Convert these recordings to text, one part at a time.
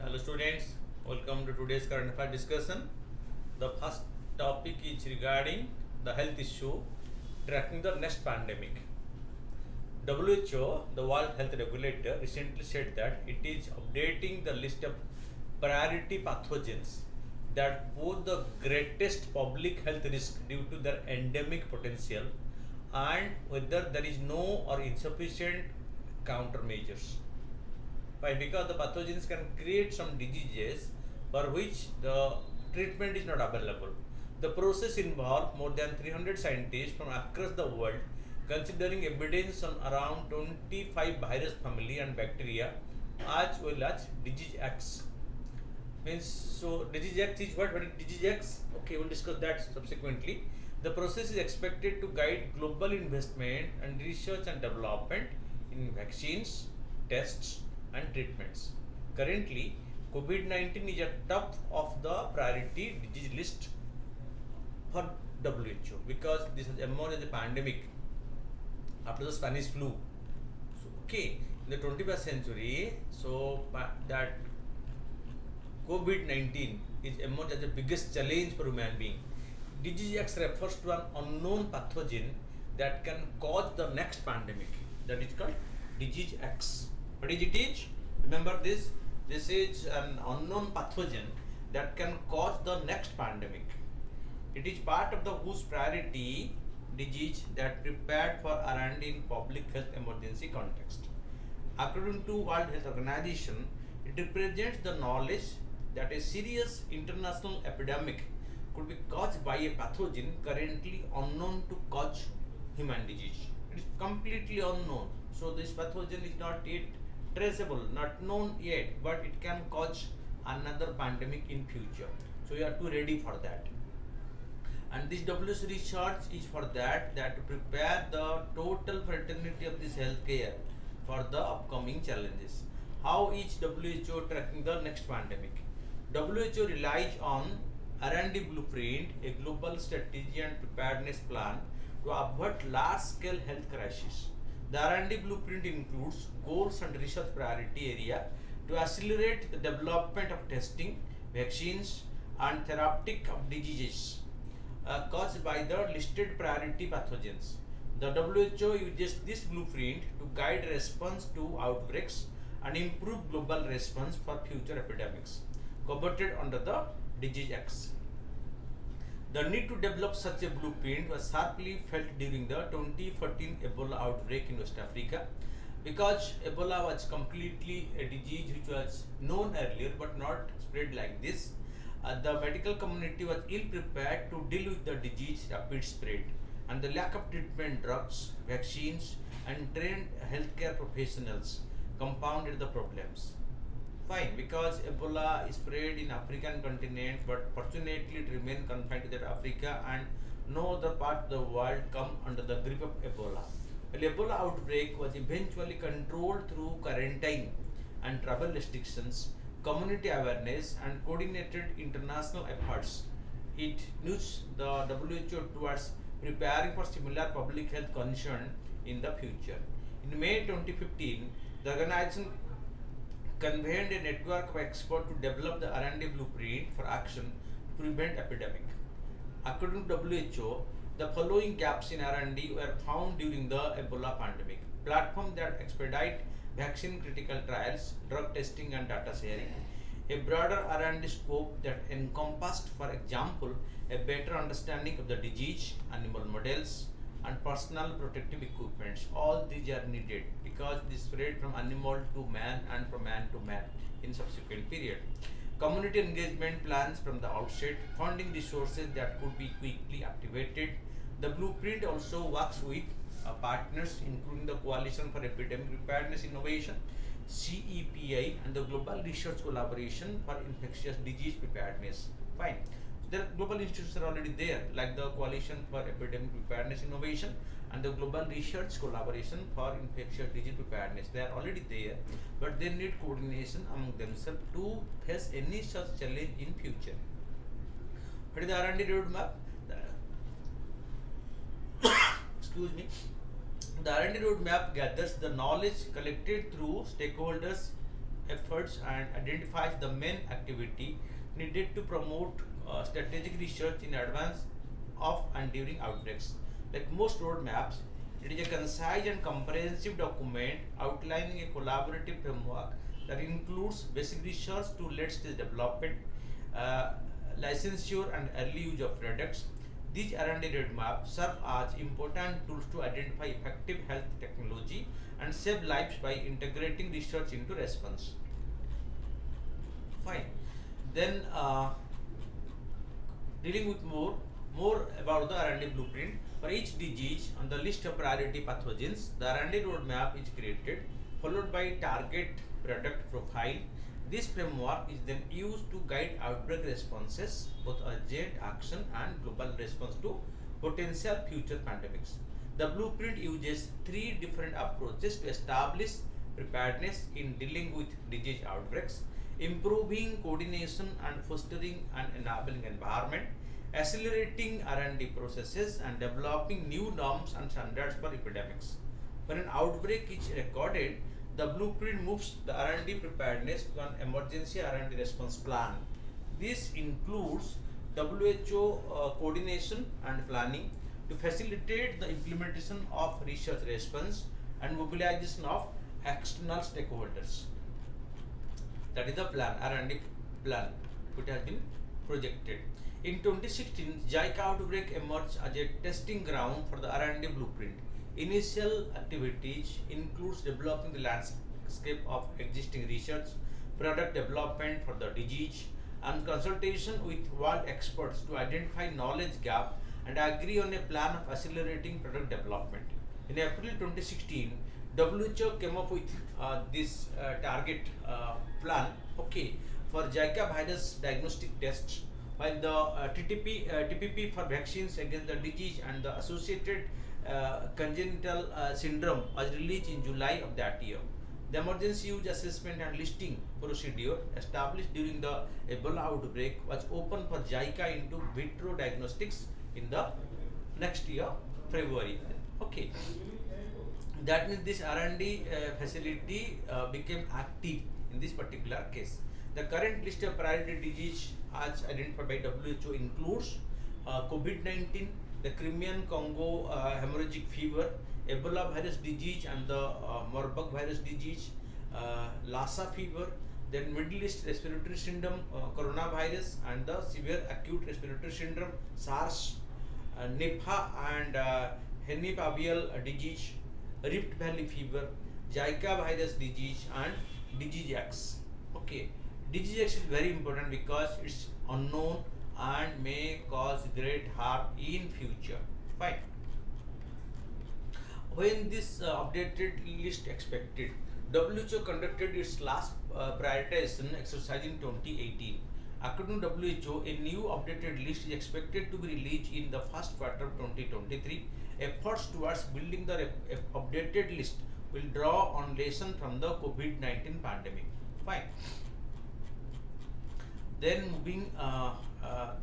Hello students, welcome to today's current affair discussion. The first topic is regarding the health issue, tracking the next pandemic. WHO, the World Health Regulator, recently said that it is updating the list of priority pathogens that pose the greatest public health risk due to their endemic potential and whether there is no or insufficient countermeasures. Why? Because the pathogens can create some diseases for which the treatment is not available. The process involves more than 300 scientists from across the world considering evidence on around 25 virus family and bacteria as well as disease X. Means so disease X is what? What is disease X? Okay, we'll discuss that subsequently. The process is expected to guide global investment and research and development in vaccines, tests, and treatments. Currently, COVID-19 is at top of the priority disease list for WHO because this has emerged as a pandemic after the Spanish flu. So, okay, in the 21st century, so that COVID-19 is emerged as the biggest challenge for human being. Disease X refers to an unknown pathogen that can cause the next pandemic. That is called disease X. What is it is? Remember this. This is an unknown pathogen that can cause the next pandemic. It is part of the WHO's priority disease that prepared for R&D in public health emergency context. According to World Health Organization, it represents the knowledge that a serious international epidemic could be caused by a pathogen currently unknown to cause human disease. It is completely unknown. So this pathogen is not yet traceable, not known yet, but it can cause another pandemic in future. So you have to ready for that. And this WHO research is for that to prepare the total fraternity of this healthcare for the upcoming challenges. How is WHO tracking the next pandemic? WHO relies on R&D blueprint, a global strategy and preparedness plan to avert large-scale health crisis. The R&D blueprint includes goals and research priority area to accelerate the development of testing, vaccines, and therapeutic of diseases caused by the listed priority pathogens. The WHO uses this blueprint to guide response to outbreaks and improve global response for future epidemics covered under the disease X. The need to develop such a blueprint was sharply felt during the 2014 Ebola outbreak in West Africa because Ebola was completely a disease which was known earlier but not spread like this. The medical community was ill prepared to deal with the disease rapid spread, and the lack of treatment drugs, vaccines, and trained healthcare professionals compounded the problems. Fine, because Ebola is spread in African continent, but fortunately it remained confined to that Africa and no other part of the world come under the grip of Ebola. Well, Ebola outbreak was eventually controlled through quarantine and travel restrictions, community awareness, and coordinated international efforts. It nudged the WHO towards preparing for similar public health concern in the future. In May 2015, the organization convened a network of experts to develop the R&D blueprint for action to prevent epidemic. According to WHO, the following gaps in R&D were found during the Ebola pandemic: platform that expedite vaccine critical trials, drug testing and data sharing, a broader R&D scope that encompassed, for example, a better understanding of the disease, animal models, and personal protective equipments. All these are needed because this spread from animal to man and from man to man in subsequent period. Community engagement plans from the outset, funding resources that could be quickly activated. The blueprint also works with partners including the Coalition for Epidemic Preparedness Innovation, CEPI, and the Global Research Collaboration for Infectious Disease Preparedness. Fine. There are global institutions are already there, like the Coalition for Epidemic Preparedness Innovation and the Global Research Collaboration for Infectious Disease Preparedness. They are already there, but they need coordination among themselves to face any such challenge in future. What is the R&D roadmap? Excuse me. The R&D roadmap gathers the knowledge collected through stakeholders efforts and identifies the main activity needed to promote strategic research in advance of and during outbreaks. Like most roadmaps, it is a concise and comprehensive document outlining a collaborative framework that includes basic research to late-stage development, uh, licensure and early use of products. These R&D roadmaps serve as important tools to identify effective health technology and save lives by integrating research into response. Fine. Then dealing with more about the R&D blueprint for each disease on the list of priority pathogens. The R&D roadmap is created, followed by target product profile. This framework is then used to guide outbreak responses, both urgent action and global response to potential future pandemics. The blueprint uses three different approaches to establish preparedness in dealing with disease outbreaks: improving coordination and fostering an enabling environment, accelerating R&D processes, and developing new norms and standards for epidemics. When an outbreak is recorded, the blueprint moves the R&D preparedness to an emergency R&D response plan. This includes WHO coordination and planning to facilitate the implementation of research response and mobilization of external stakeholders. That is the plan, R&D plan, which has been projected. In 2016, JICA outbreak emerged as a testing ground for the R&D blueprint. Initial activities includes developing the landscape of existing research, product development for the disease, and consultation with world experts to identify knowledge gap and agree on a plan of accelerating product development. In April 2016, WHO came up with this target plan, okay, for Zika virus diagnostic tests, while the TPP for vaccines against the disease and the associated congenital syndrome was released in July of that year. The emergency use assessment and listing procedure established during the Ebola outbreak was open for Zika into vitro diagnostics in the next year, February. Okay. That means this R&D facility became active in this particular case. The current list of priority disease as identified by WHO includes COVID-19, the Crimean Congo hemorrhagic fever, Ebola virus disease and the Marburg virus disease, Lassa fever, then Middle East respiratory syndrome, coronavirus, and the severe acute respiratory syndrome, SARS, Nipah and henipavial disease, Rift Valley fever, Zika virus disease, and disease X. Okay, disease X is very important because it's unknown and may cause great harm in future. Fine. When this updated list expected, WHO conducted its last prioritization exercise in 2018. According to WHO, a new updated list is expected to be released in the first quarter of 2023. Efforts towards building the updated list will draw on lessons from the COVID-19 pandemic. Fine. Then moving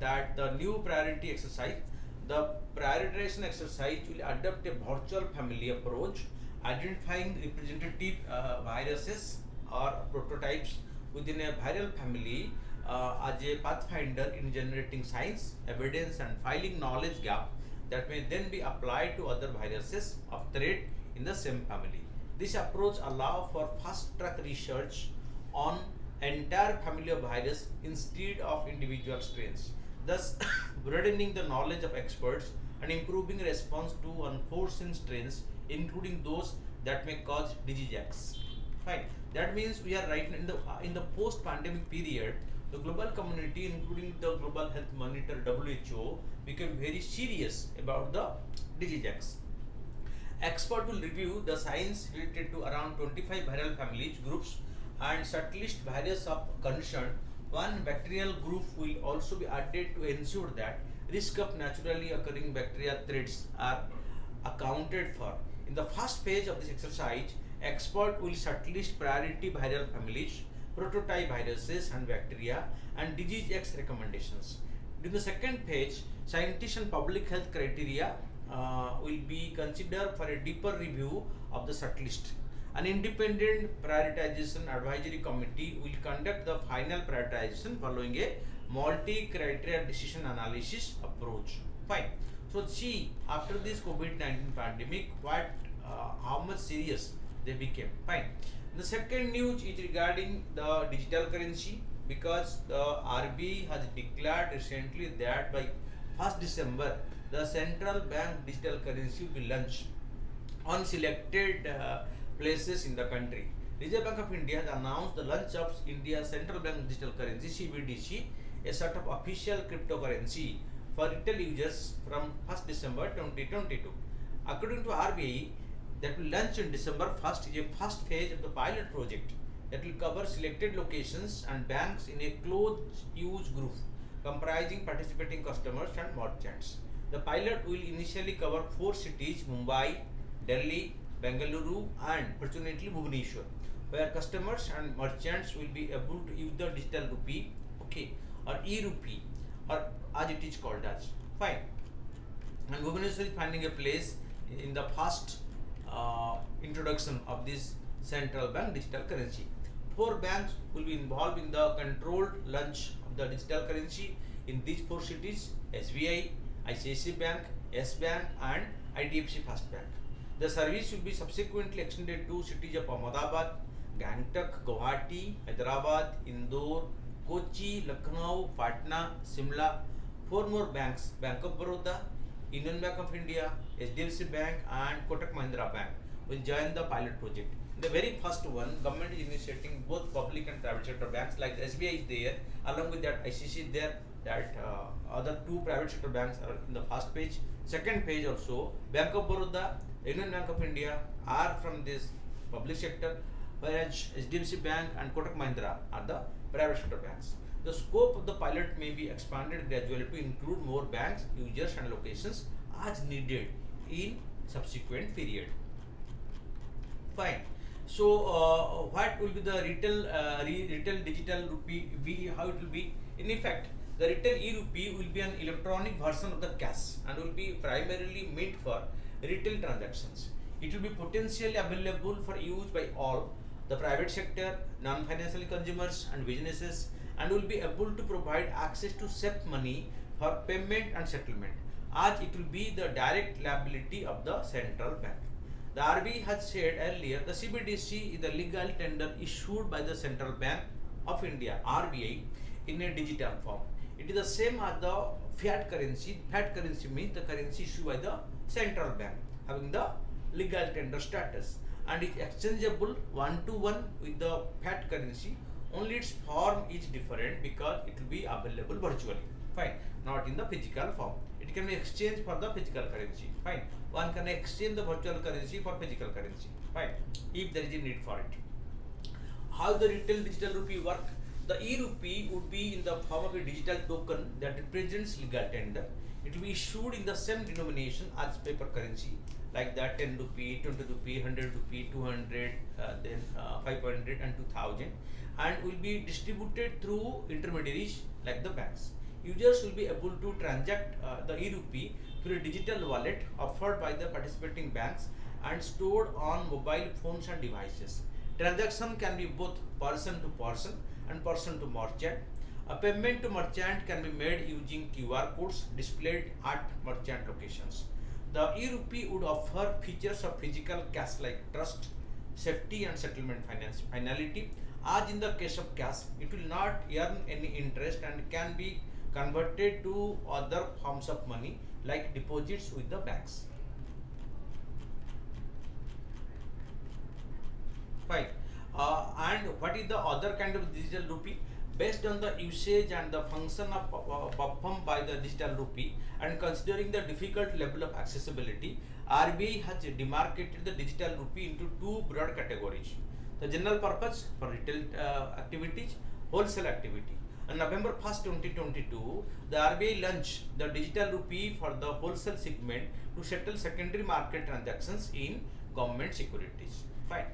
that the new priority exercise, the prioritization exercise will adopt a virtual family approach, identifying representative viruses or prototypes within a viral family as a pathfinder in generating science, evidence, and filing knowledge gap that may then be applied to other viruses of threat in the same family. This approach allows for fast-track research on entire family of virus instead of individual strains, thus broadening the knowledge of experts and improving response to unforeseen strains, including those that may cause disease X. Fine. That means we are right in the post-pandemic period. The global community, including the Global Health Monitor WHO, became very serious about the disease X. Expert will review the science related to around 25 viral families, groups, and shortlist virus of concern. One bacterial group will also be added to ensure that risk of naturally occurring bacteria threats are accounted for. In the first phase of this exercise, expert will shortlist priority viral families, prototype viruses and bacteria, and disease X recommendations. In the second phase, scientists and public health criteria will be considered for a deeper review of the shortlist. An independent prioritization advisory committee will conduct the final prioritization following a multi-criteria decision analysis approach. Fine. So see, after this COVID-19 pandemic, how much serious they became. Fine. The second news is regarding the digital currency, because the RBI has declared recently that by 1st December the central bank digital currency will be launched on selected places in the country. Reserve Bank of India has announced the launch of India's central bank digital currency CBDC, a sort of official cryptocurrency for retail users from 1st December 2022. According to RBI, that will launch in December 1st is a first phase of the pilot project that will cover selected locations and banks in a closed use group comprising participating customers and merchants. The pilot will initially cover 4 cities: Mumbai, Delhi, Bengaluru, and fortunately Bhubaneswar, where customers and merchants will be able to use the digital rupee, okay, or e-rupee, or as it is called as. Fine. And Bhubaneswar is finding a place in the first introduction of this central bank digital currency. 4 banks will be involved in the controlled launch of the digital currency in these 4 cities: SBI, ICICI Bank, Yes Bank, and IDFC First Bank. The service will be subsequently extended to cities of Ahmedabad, Gangtok, Guwahati, Hyderabad, Indore, Kochi, Lucknow, Patna, Simla. 4 more banks: Bank of Baroda, Union Bank of India, HDFC Bank, and Kotak Mahindra Bank will join the pilot project. The very first one, government is initiating both public and private sector banks, like SBI is there, along with that ICC is there, that other 2 private sector banks are in the first page. Second page also, Bank of Baroda, Union Bank of India are from this public sector, whereas HDFC Bank and Kotak Mahindra are the private sector banks. The scope of the pilot may be expanded gradually to include more banks, users, and locations as needed in subsequent period. Fine. So, what will be the retail digital rupee? How it will be? In effect, the retail e-rupee will be an electronic version of the cash and will be primarily meant for retail transactions. It will be potentially available for use by all the private sector, non-financial consumers, and businesses, and will be able to provide access to safe money for payment and settlement, as it will be the direct liability of the central bank. The RBI has said earlier the CBDC is the legal tender issued by the Central Bank of India (RBI) in a digital form. It is the same as the fiat currency. Fiat currency means the currency issued by the central bank, having the legal tender status, and is exchangeable one-to-one with the fiat currency. Only its form is different because it will be available virtually. Fine, not in the physical form. It can be exchanged for the physical currency. Fine, one can exchange the virtual currency for physical currency. Fine, if there is a need for it. How the retail digital rupee work? The e-rupee would be in the form of a digital token that represents legal tender. It will be issued in the same denomination as paper currency, like that 10 rupee, 20 rupee, 100 rupee, 200, then 500 and 2000, and will be distributed through intermediaries like the banks. Users will be able to transact the e-rupee through a digital wallet offered by the participating banks and stored on mobile phones and devices. Transaction can be both person to person and person to merchant. A payment to merchant can be made using QR codes displayed at merchant locations. The e-rupee would offer features of physical cash like trust, safety, and settlement finality. As in the case of cash, it will not earn any interest and can be converted to other forms of money like deposits with the banks. Fine. And what is the other kind of digital rupee? Based on the usage and the function of performed by the digital rupee, and considering the difficult level of accessibility, RBI has demarcated the digital rupee into 2 broad categories: the general purpose for retail activities, wholesale activity. On November 1st, 2022, the RBI launched the digital rupee for the wholesale segment to settle secondary market transactions in government securities. Fine.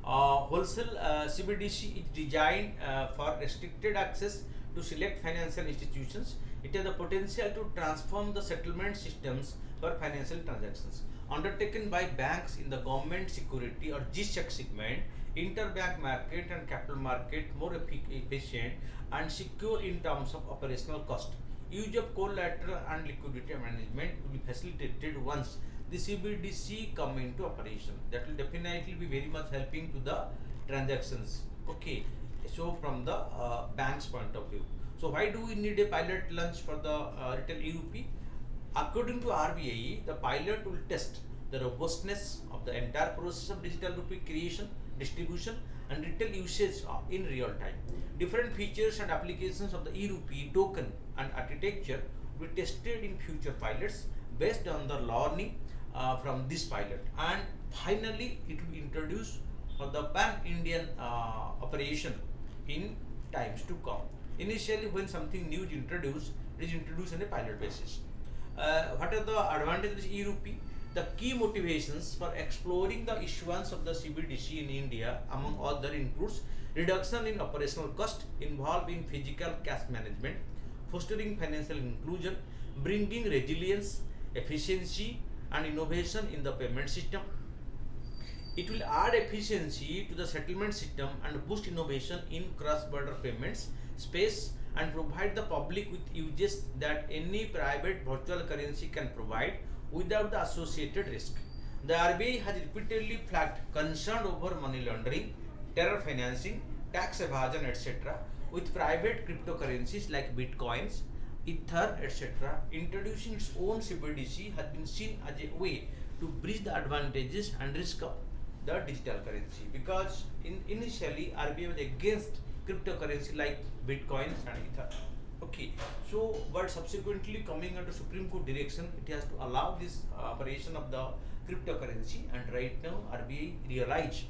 Wholesale CBDC is designed for restricted access to select financial institutions. It has the potential to transform the settlement systems for financial transactions undertaken by banks in the government security or G-Sec segment, interbank market and capital market more efficient and secure in terms of operational cost. Use of collateral and liquidity management will be facilitated once the CBDC come into operation. That will definitely be very much helping to the transactions. Okay, so from the bank's point of view. So why do we need a pilot launch for the retail EUP? According to RBI, the pilot will test the robustness of the entire process of digital rupee creation, distribution, and retail usage in real time. Different features and applications of the e-rupee token and architecture will be tested in future pilots based on the learning from this pilot, and finally it will be introduced for the pan-Indian operation in times to come. Initially, when something new is introduced, it is introduced on a pilot basis. What are the advantages of e-rupee? The key motivations for exploring the issuance of the CBDC in India, among other, includes reduction in operational cost involved in physical cash management, fostering financial inclusion, bringing resilience, efficiency, and innovation in the payment system. It will add efficiency to the settlement system and boost innovation in cross-border payments space and provide the public with uses that any private virtual currency can provide without the associated risk. The RBI has repeatedly flagged concern over money laundering, terror financing, tax evasion, etc. with private cryptocurrencies like bitcoins, ether, etc. Introducing its own CBDC has been seen as a way to bridge the advantages and risk of the digital currency, because initially RBI was against cryptocurrency like bitcoins and ether. Okay, so but subsequently coming under Supreme Court direction, it has to allow this operation of the cryptocurrency, and right now RBI realized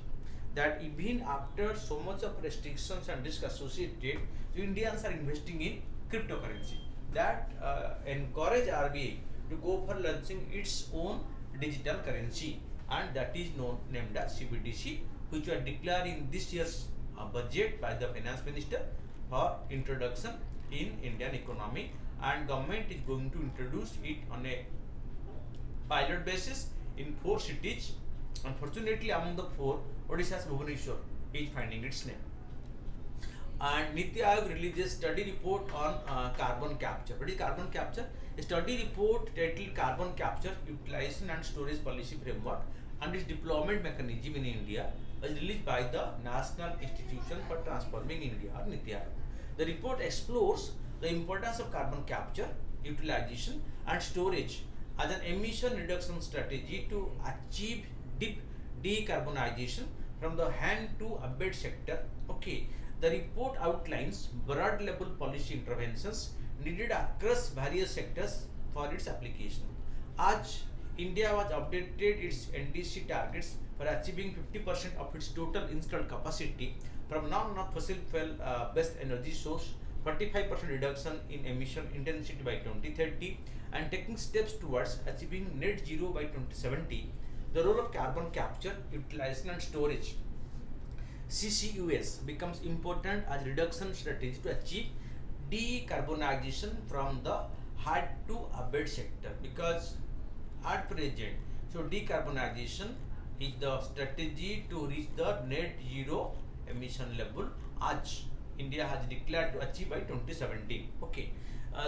that even after so much of restrictions and risk associated, Indians are investing in cryptocurrency. That encourage RBI to go for launching its own digital currency, and that is named as CBDC, which were declared in this year's budget by the finance minister for introduction in Indian economy, and government is going to introduce it on a pilot basis in 4 cities. Unfortunately, among the 4, Odisha's Bhubaneswar is finding its name. And Niti Aayog released a study report on carbon capture. What is carbon capture? A study report titled Carbon Capture, Utilization and Storage Policy Framework and its Deployment Mechanism in India was released by the National Institution for Transforming India, or Niti Aayog. The report explores the importance of carbon capture, utilization and storage as an emission reduction strategy to achieve deep decarbonization from the hand to abate sector. Okay, the report outlines broad level policy interventions needed across various sectors for its application. As India was updated its NDC targets for achieving 50% of its total installed capacity from non-fossil fuel based energy source, 45% reduction in emission intensity by 2030, and taking steps towards achieving net zero by 2070. The role of carbon capture, utilization and storage CCUS becomes important as reduction strategy to achieve decarbonization from the hard to abate sector, because at present, so decarbonization is the strategy to reach the net zero emission level as India has declared to achieve by 2017. Okay,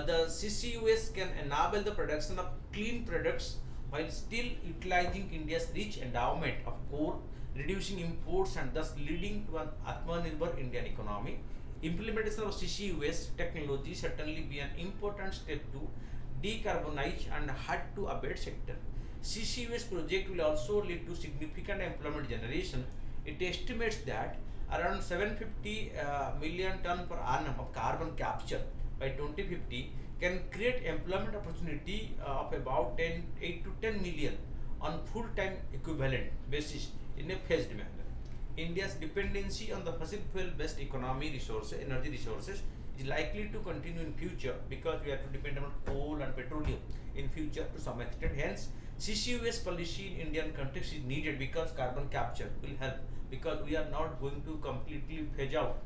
the CCUS can enable the production of clean products while still utilizing India's rich endowment of coal, reducing imports and thus leading to an Atmanirbhar Indian economy. Implementation of CCUS technology certainly be an important step to decarbonize and hard to abate sector. CCUS project will also lead to significant employment generation. It estimates that around 750 million ton per annum of carbon capture by 2050 can create employment opportunity of about 8 to 10 million on full-time equivalent basis in a phased manner. India's dependency on the fossil fuel-based energy resources is likely to continue in future, because we have to depend on coal and petroleum in future to some extent. Hence, CCUS policy in Indian context is needed, because carbon capture will help, because we are not going to completely phase out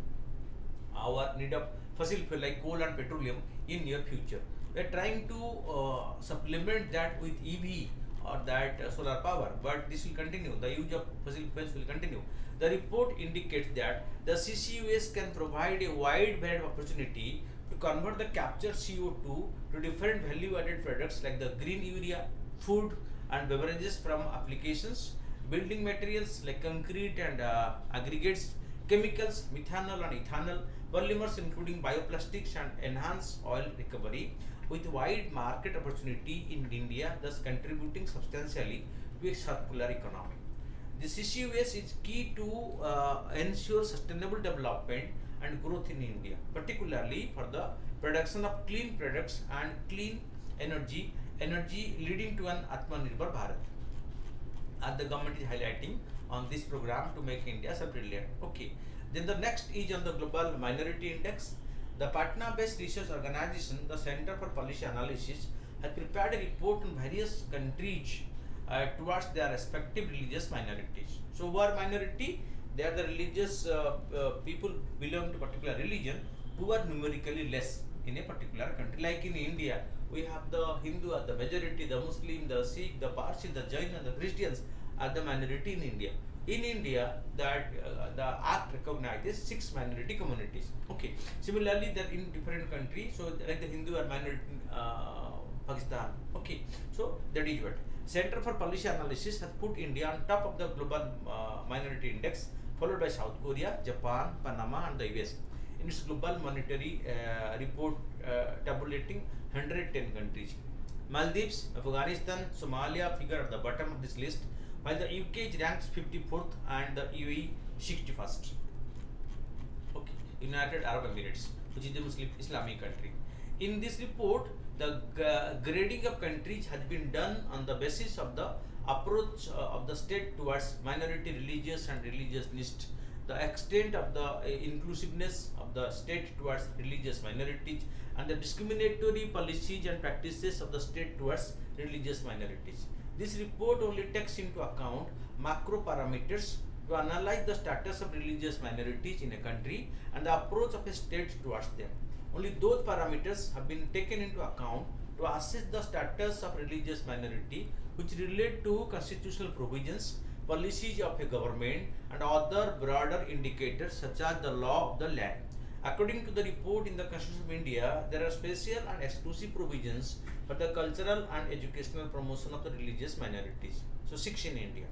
our need of fossil fuel like coal and petroleum in near future. We are trying to supplement that with EV or that solar power, but this will continue. The use of fossil fuels will continue. The report indicates that the CCUS can provide a wide variety of opportunity to convert the captured CO2 to different value-added products like the green urea, food and beverages from applications, building materials like concrete and aggregates, chemicals, methanol and ethanol, polymers including bioplastics and enhanced oil recovery, with wide market opportunity in India, thus contributing substantially to a circular economy. The CCUS is key to ensure sustainable development and growth in India, particularly for the production of clean products and clean energy leading to an Atmanirbhar Bharat. As the government is highlighting on this program to make India self-reliant. Okay. Then the next is on the Global Minority Index. The Patna-based research organization, the Center for Policy Analysis, has prepared a report on various countries towards their respective religious minorities. So, who are minority? They are the religious people belong to particular religion who are numerically less in a particular country. Like in India, we have the Hindu are the majority, the Muslim, the Sikh, the Parsi, the Jain, and the Christians are the minority in India. In India, that the Act recognizes 6 minority communities. Okay. Similarly, that in different countries, so like the Hindu are minority in Pakistan. Okay. So that is what Center for Policy Analysis has put India on top of the Global Minority Index, followed by South Korea, Japan, Panama, and the US. In its global monetary report tabulating 110 countries. Maldives, Afghanistan, Somalia figure at the bottom of this list, while the UK is ranked 54th and the UAE 61st. Okay, United Arab Emirates, which is a Muslim Islamic country. In this report, the grading of countries has been done on the basis of the approach of the state towards minority religious and religionist, the extent of the inclusiveness of the state towards religious minorities, and the discriminatory policies and practices of the state towards religious minorities. This report only takes into account macro parameters to analyze the status of religious minorities in a country and the approach of a state towards them. Only those parameters have been taken into account to assess the status of religious minority, which relate to constitutional provisions, policies of a government, and other broader indicators such as the law of the land. According to the report in the Constitution of India, there are special and exclusive provisions for the cultural and educational promotion of the religious minorities. So 6 in India.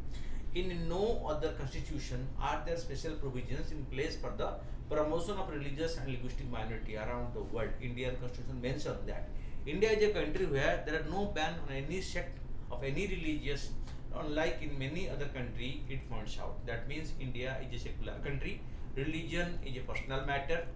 In no other constitution are there special provisions in place for the promotion of religious and linguistic minority around the world. Indian constitution mentions that. India is a country where there are no ban on any sect of any religious, unlike in many other countries, it points out. That means India is a secular country. Religion is a personal matter,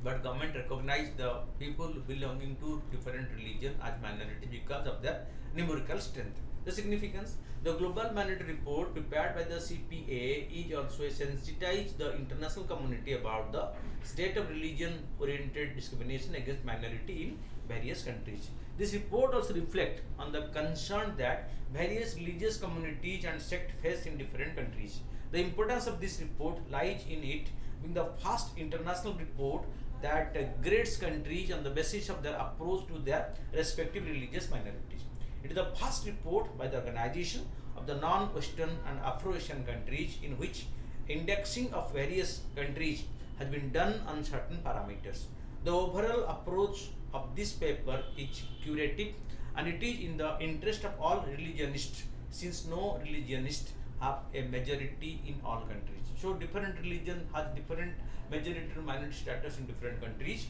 but government recognize the people belonging to different religion as minorities because of their numerical strength. The significance: the Global Minority Report prepared by the CPA is also sensitize the international community about the state of religion-oriented discrimination against minority in various countries. This report also reflects on the concern that various religious communities and sects face in different countries. The importance of this report lies in it being the first international report that grades countries on the basis of their approach to their respective religious minorities. It is the first report by the Organization of the Non-Western and Afro-Asian Countries in which indexing of various countries has been done on certain parameters. The overall approach of this paper is curative, and it is in the interest of all religionists, since no religionists have a majority in all countries. So different religion has different majority and minority status in different countries.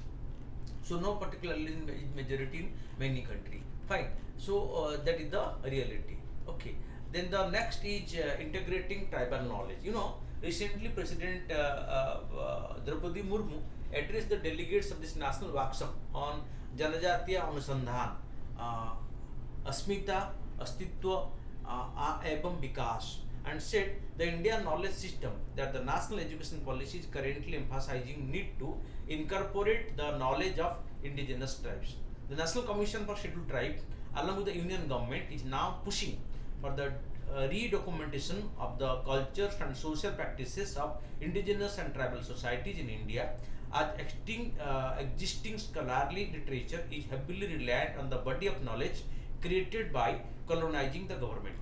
So no particular religion is majority in many countries. Fine. So that is the reality. Okay. Then the next is integrating tribal knowledge. You know, recently President Draupadi Murmu addressed the delegates of this national workshop on Janajatiya Anusandhan, Asmita, Astitwa, Evam Vikas, and said the Indian knowledge system that the national education policy is currently emphasizing need to incorporate the knowledge of indigenous tribes. The National Commission for Scheduled Tribes, along with the Union government, is now pushing for the redocumentation of the cultures and social practices of indigenous and tribal societies in India, as existing scholarly literature is heavily reliant on the body of knowledge created by colonizing the government.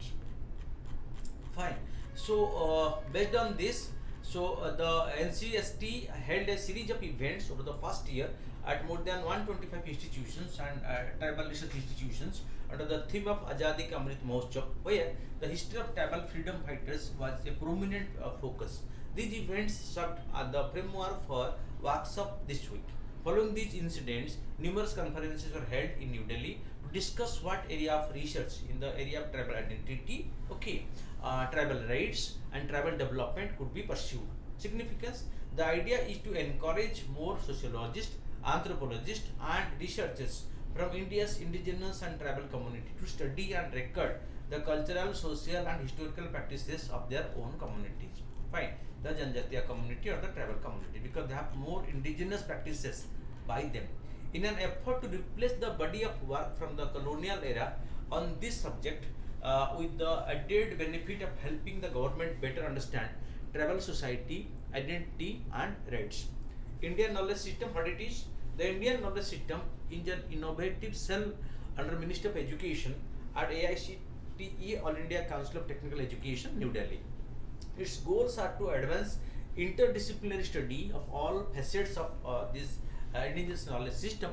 Fine. So, based on this, the NCST held a series of events over the first year at more than 125 institutions and tribal research institutions under the theme of Azadi Ka Amrit Mahotsav, where the history of tribal freedom fighters was a prominent focus. These events served as the framework for workshop this week. Following these incidents, numerous conferences were held in New Delhi to discuss what area of research in the area of tribal identity, tribal rights and tribal development could be pursued. Significance: the idea is to encourage more sociologists, anthropologists and researchers from India's indigenous and tribal community to study and record the cultural, social and historical practices of their own communities. Fine. The Janjatiya community or the tribal community, because they have more indigenous practices by them. In an effort to replace the body of work from the colonial era on this subject, with the added benefit of helping the government better understand tribal society, identity and rights. Indian knowledge system, what it is? The Indian knowledge system is an innovative cell under Ministry of Education at AICTE, All India Council of Technical Education, New Delhi. Its goals are to advance interdisciplinary study of all facets of this indigenous knowledge system,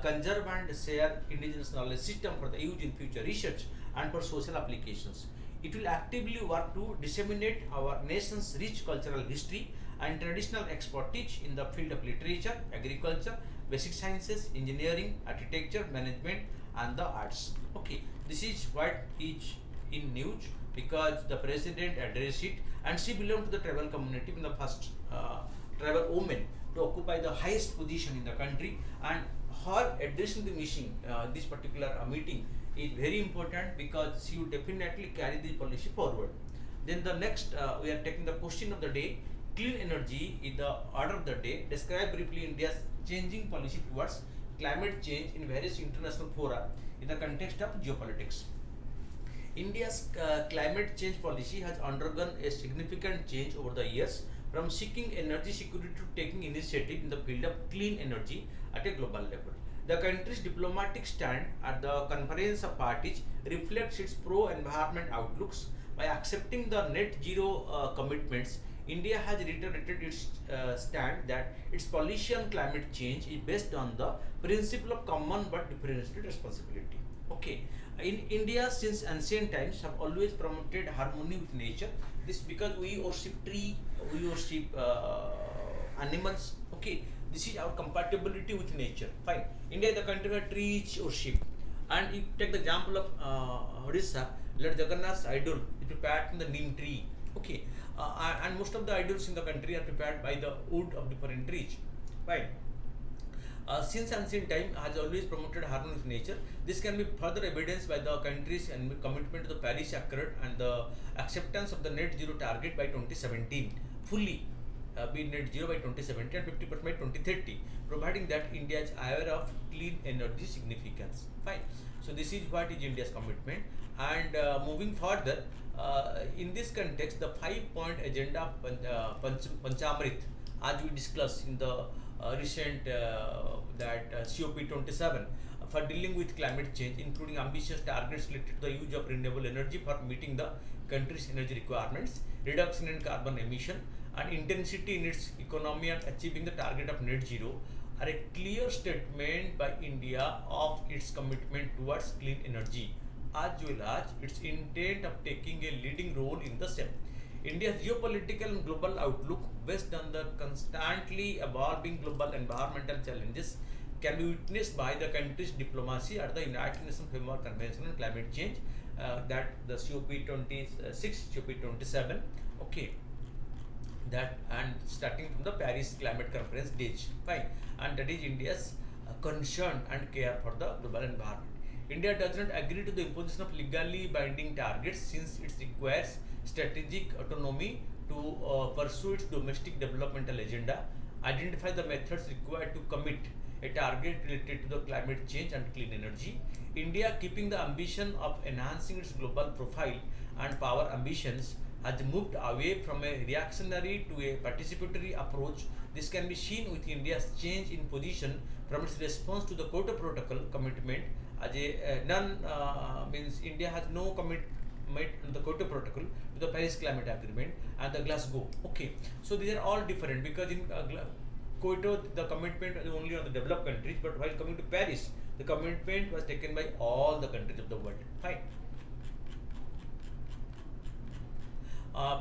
conserve and share indigenous knowledge system for the use in future research and for social applications. It will actively work to disseminate our nation's rich cultural history and traditional expertise in the field of literature, agriculture, basic sciences, engineering, architecture, management and the arts. Okay, this is what is in news because the president addressed it and she belonged to the tribal community, in the first tribal woman to occupy the highest position in the country, and her addressing the meeting, this particular meeting is very important because she will definitely carry this policy forward. Then the next we are taking the question of the day. Clean energy is the order of the day. Describe briefly India's changing policy towards climate change in various international fora in the context of geopolitics. India's climate change policy has undergone a significant change over the years, from seeking energy security to taking initiative in the field of clean energy at a global level. The country's diplomatic stand at the Conference of Parties reflects its pro-environment outlooks. By accepting the net zero commitments, India has reiterated its stand that its policy on climate change is based on the principle of common but differentiated responsibility. Okay. In India, since ancient times, have always promoted harmony with nature. This because we worship tree, we worship animals. Okay, this is our compatibility with nature. Fine. India is the country where trees worship. And you take the example of Odisha, Lord Jagannath's idol is prepared from the neem tree. Okay, and most of the idols in the country are prepared by the wood of different trees. Fine. Since ancient time has always promoted harmony with nature. This can be further evidenced by the country's commitment to the Paris Accord and the acceptance of the net zero target by 2017, fully be net zero by 2070 and 50% by 2030, providing that India is aware of clean energy significance. Fine. So this is what is India's commitment. And moving further, in this context, the 5-point agenda Panchamrit, as we discussed in the recent COP27 for dealing with climate change, including ambitious targets related to the use of renewable energy for meeting the country's energy requirements, reduction in carbon emission, and intensity in its economy and achieving the target of net zero, are a clear statement by India of its commitment towards clean energy, as well as its intent of taking a leading role in the same. India's geopolitical and global outlook, based on the constantly evolving global environmental challenges, can be witnessed by the country's diplomacy at the United Nations Framework Convention on Climate Change, that the COP26, COP27, okay, that and starting from the Paris Climate Conference dates, fine, and that is India's concern and care for the global environment. India does not agree to the imposition of legally binding targets since it requires strategic autonomy to pursue its domestic developmental agenda, identify the methods required to commit a target related to the climate change and clean energy. India, keeping the ambition of enhancing its global profile and power ambitions, has moved away from a reactionary to a participatory approach. This can be seen with India's change in position from its response to the Kyoto Protocol commitment as a means India has no commitment the Kyoto Protocol to the Paris Climate Agreement and the Glasgow. Okay, so these are all different because in Kyoto the commitment is only on the developed countries, but while coming to Paris, the commitment was taken by all the countries of the world. Fine.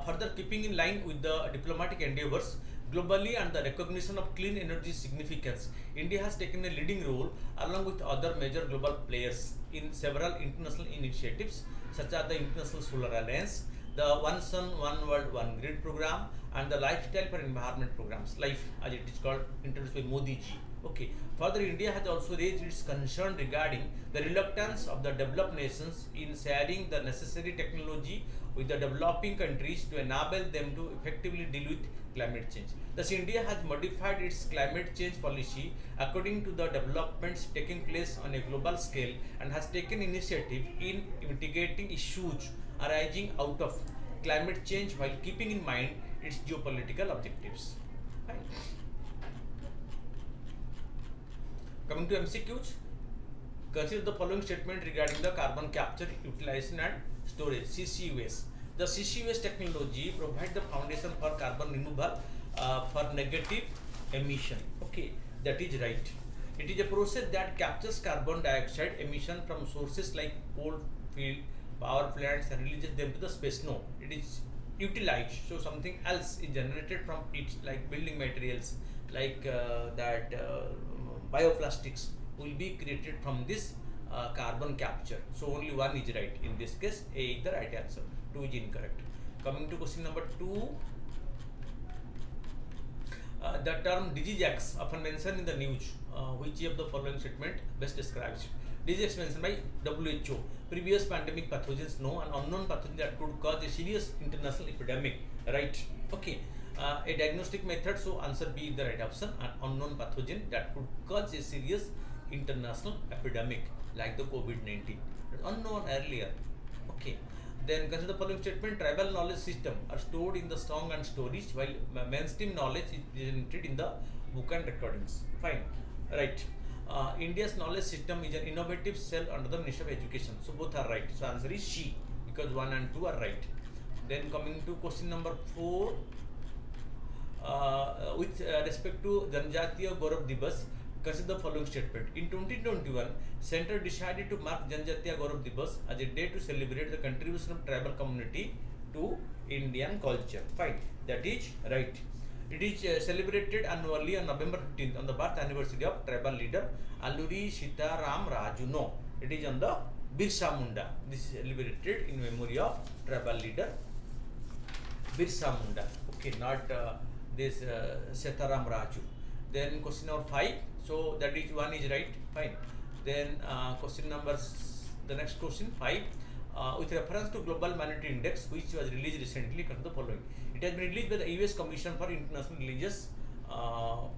Further, keeping in line with the diplomatic endeavors globally and the recognition of clean energy significance, India has taken a leading role along with other major global players in several international initiatives such as the International Solar Alliance, the One Sun, One World, One Grid program, and the Lifestyle for Environment programs, LIFE as it is called, introduced by Modi ji. Okay. Further, India has also raised its concern regarding the reluctance of the developed nations in sharing the necessary technology with the developing countries to enable them to effectively deal with climate change. Thus, India has modified its climate change policy according to the developments taking place on a global scale and has taken initiative in mitigating issues arising out of climate change while keeping in mind its geopolitical objectives. Fine. Coming to MCQs, consider the following statement regarding the carbon capture, utilization and storage (CCUS). The CCUS technology provides the foundation for carbon removal for negative emission. Okay, that is right. It is a process that captures carbon dioxide emission from sources like coal field, power plants and releases them to the space. No, it is utilized. So something else is generated from it, like building materials, like bioplastics will be created from this carbon capture. So only one is right in this case. A is the right answer. 2 is incorrect. Coming to question number 2. The term disease X often mentioned in the news. Which of the following statement best describes it? Disease X mentioned by WHO. Previous pandemic pathogens, no, an unknown pathogen that could cause a serious international epidemic. Right? Okay. A diagnostic method, so answer B is the right option. An unknown pathogen that could cause a serious international epidemic like the COVID-19. Unknown earlier. Okay. Then consider the following statement: tribal knowledge system are stored in the song and stories, while mainstream knowledge is presented in the book and recordings. Fine. Right. India's knowledge system is an innovative cell under the Ministry of Education. So both are right. So answer is C because 1 and 2 are right. Then coming to question number 4. With respect to Janjatiya Gaurav Divas, consider the following statement. In 2021, Center decided to mark Janjatiya Gaurav Divas as a day to celebrate the contribution of tribal community to Indian culture. Fine, that is right. It is celebrated annually on November 15th on the birth anniversary of tribal leader Alluri Sitaram Raju. No, it is on the Birsa Munda. This is celebrated in memory of tribal leader Birsa Munda. Okay, not this Sitaram Raju. Then question number 5. So that is 1 is right. Fine. Then question number the next question 5. With reference to Global Monetary Index, which was released recently, consider the following. It has been released by the US Commission for International Religious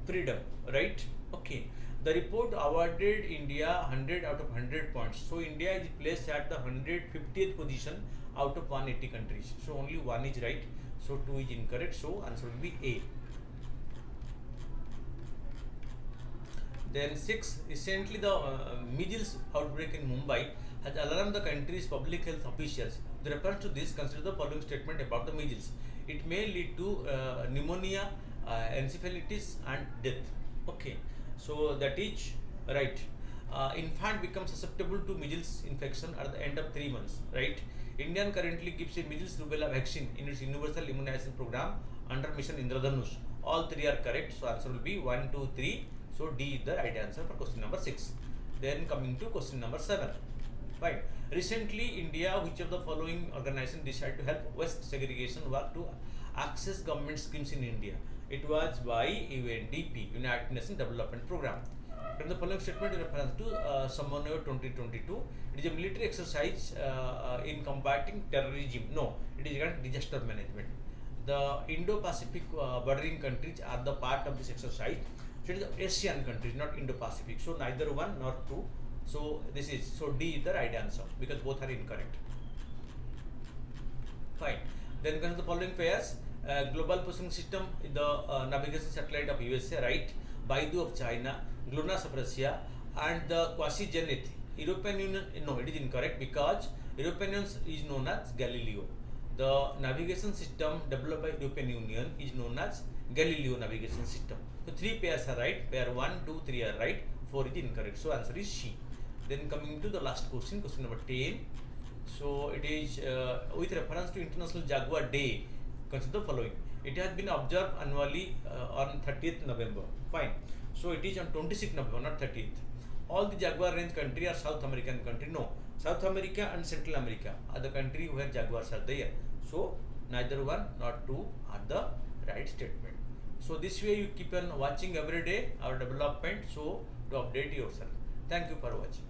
Freedom. Right? Okay. The report awarded India 100 out of 100 points. So India is placed at the 150th position out of 180 countries. So only 1 is right. So 2 is incorrect. So answer will be A. Then 6. Recently, the measles outbreak in Mumbai has alarmed the country's public health officials. With reference to this, consider the following statement about the measles. It may lead to pneumonia, encephalitis, and death. Okay, so that is right. Infant becomes susceptible to measles infection at the end of 3 months. Right. India currently gives a measles rubella vaccine in its universal immunization program under Mission Indradhanush. All 3 are correct. So answer will be 1, 2, 3. So D is the right answer for question number 6. Then coming to question number 7. Fine. Recently, India, which of the following organization decided to help waste segregation work to access government schemes in India? It was by UNDP, United Nations Development Program. From the following statement in reference to Sammonaya 2022, it is a military exercise in combating terrorism. No, it is regarding disaster management. The Indo-Pacific bordering countries are the part of this exercise. So it is Asian countries, not Indo-Pacific. So neither 1 nor 2. So this is, so D is the right answer because both are incorrect. Fine. Then comes the following pairs. Global Positioning System is the navigation satellite of USA, right? Baidu of China, GLONASS of Russia, and the quasi-zenith European Union. No, it is incorrect because European Union is known as Galileo. The navigation system developed by European Union is known as Galileo navigation system. So 3 pairs are right. Pair 1, 2, 3 are right. 4 is incorrect. So answer is C. Then coming to the last question, question number 10. So it is with reference to International Jaguar Day. Consider the following. It has been observed annually on 30th November. Fine. So it is on 26th November, not 30th. All the Jaguar range country are South American country. No. South America and Central America are the country where Jaguars are there. So neither one nor two are the right statement. So this way you keep on watching every day our development, so to update yourself. Thank you for watching.